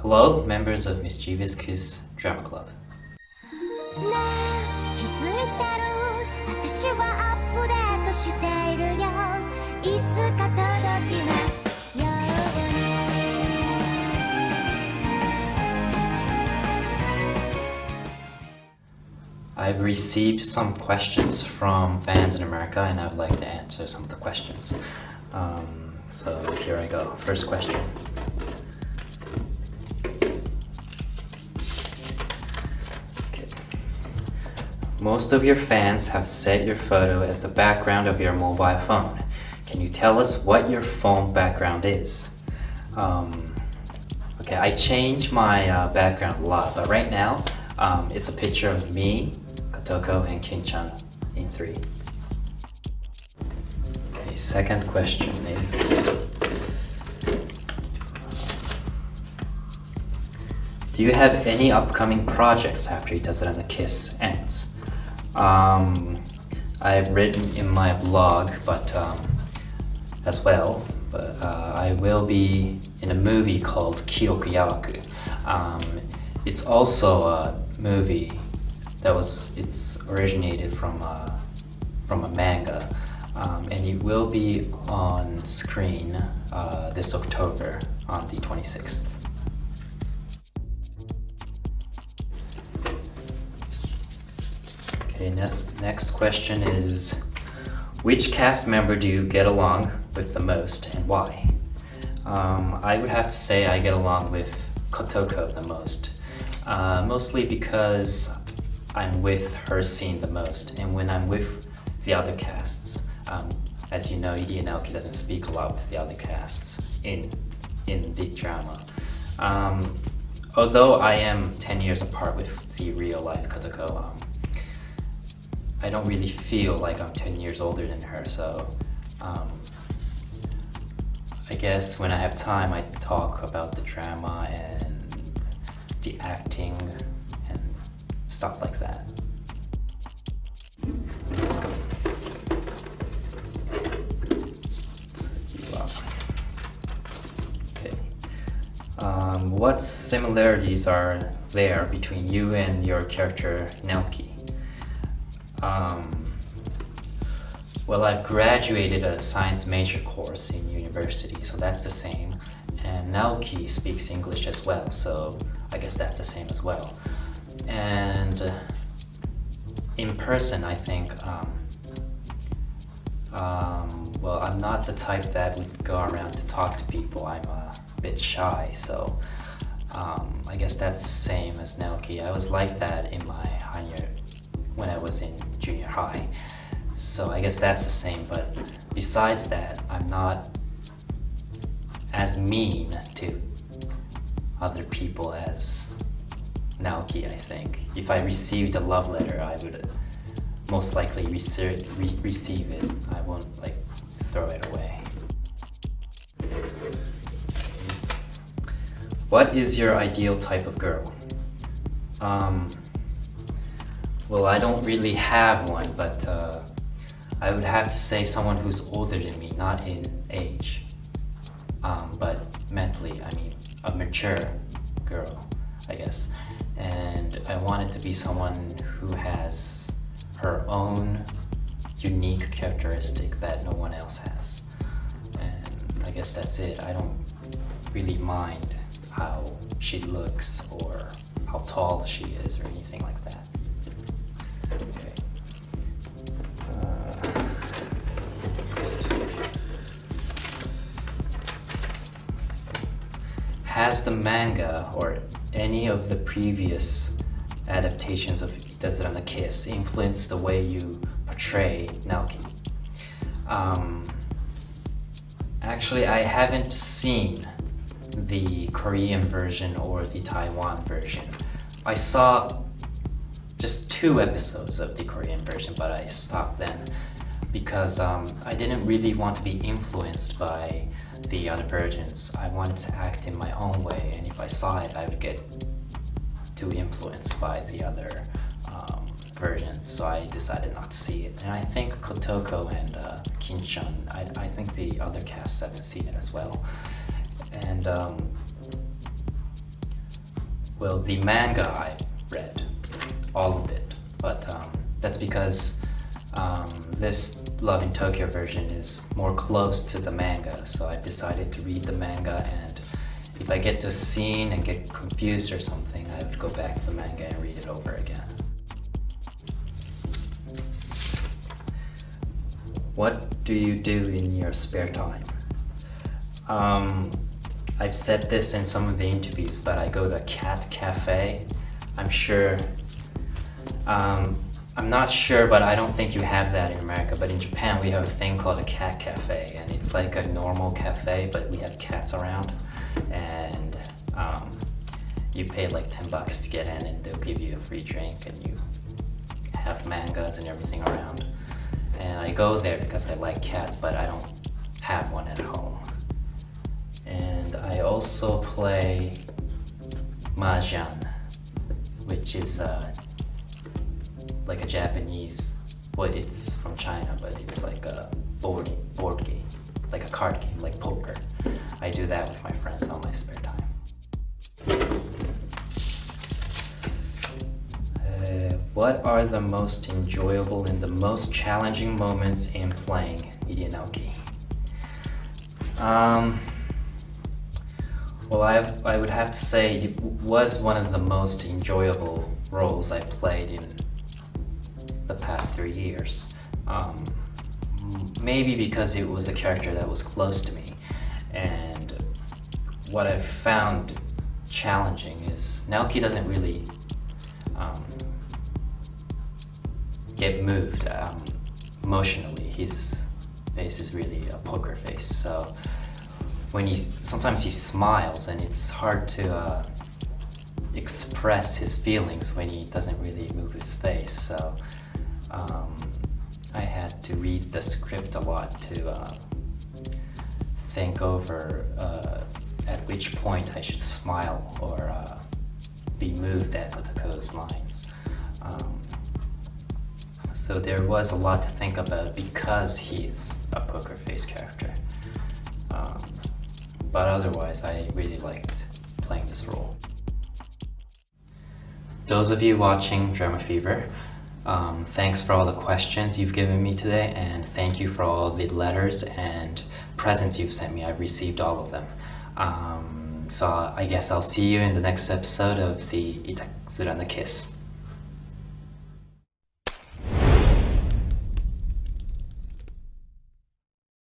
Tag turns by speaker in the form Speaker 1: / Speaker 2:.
Speaker 1: Hello, members of Mischievous Kiss Drama Club. I've received some questions from fans in America and I would like to answer some of the questions. So here I go. First question. Okay. Most of your fans have set your photo as the background of your mobile phone. Can you tell us what your phone background is? Okay, I change my background a lot, but right now it's a picture of me, Kotoko, and Kin-chan in 3. Okay, second question is, do you have any upcoming projects after Itazu and the Kiss ends? I've written in my blog, but as well, but I will be in a movie called Kyoku Yawaku. It's also a movie it's originated from a manga, and it will be on screen this October on the 26th. Okay, next question is, which cast member do you get along with the most and why? I would have to say I get along with Kotoko the most. Mostly because I'm with her scene the most, and when I'm with the other casts, as you know, Iri and Naoki doesn't speak a lot with the other casts in the drama. Although I am 10 years apart with the real life Kotoko, I don't really feel like I'm 10 years older than her, so I guess when I have time I talk about the drama and the acting and stuff like that. Okay. What similarities are there between you and your character Naoki? Well, I've graduated a science major course in university, so that's the same. And Naoki speaks English as well, so I guess that's the same as well. And in person, I think, well, I'm not the type that would go around to talk to people. I'm a bit shy, so I guess that's the same as Naoki. I was like that in my when I was in junior high. So I guess that's the same, but besides that, I'm not as mean to other people as Naoki, I think. If I received a love letter, I would most likely receive it. I won't like throw it away. What is your ideal type of girl? Well, I don't really have one, but I would have to say someone who's older than me, not in age, but mentally, I mean, a mature girl, I guess. And I want it to be someone who has her own unique characteristic that no one else has. And I guess that's it. I don't really mind how she looks or how tall she is or anything like that. Okay. Has the manga or any of the previous adaptations of Itazu and the Kiss influenced the way you portray Naoki? Actually, I haven't seen the Korean version or the Taiwan version. I saw just 2 episodes of the Korean version, but I stopped then because I didn't really want to be influenced by the other versions. I wanted to act in my own way, and if I saw it, I would get too influenced by the other versions, so I decided not to see it. And I think Kotoko and Kin-chan, I think the other casts haven't seen it as well. And Well, the manga I read, all of it, but that's because this Love in Tokyo version is more close to the manga, so I decided to read the manga, and if I get to a scene and get confused or something, I would go back to the manga and read it over again. What do you do in your spare time? I've said this in some of the interviews, but I go to a cat cafe. I'm not sure, but I don't think you have that in America, but in Japan we have a thing called a cat cafe, and it's like a normal cafe, but we have cats around, and you pay like $10 to get in, and they'll give you a free drink, and you have mangas and everything around. And I go there because I like cats, but I don't have one at home. And I also play mahjong, which is like a Japanese, well, it's from China, but it's like a board game, like a card game, like poker. I do that with my friends on my spare time. What are the most enjoyable and the most challenging moments in playing Hidenoki? Well, I would have to say it was one of the most enjoyable roles I played in the past 3 years. Maybe because it was a character that was close to me, and what I've found challenging is Naoki doesn't really get moved emotionally. His face is really a poker face, so sometimes he smiles, and it's hard to express his feelings when he doesn't really move his face. So I had to read the script a lot to think over at which point I should smile or be moved at Kotako's lines. So there was a lot to think about because he's a poker face character. But otherwise, I really liked playing this role. Those of you watching DramaFever, thanks for all the questions you've given me today, and thank you for all the letters and presents you've sent me. I've received all of them. So I guess I'll see you in the next episode of the Itakazura no Kiss.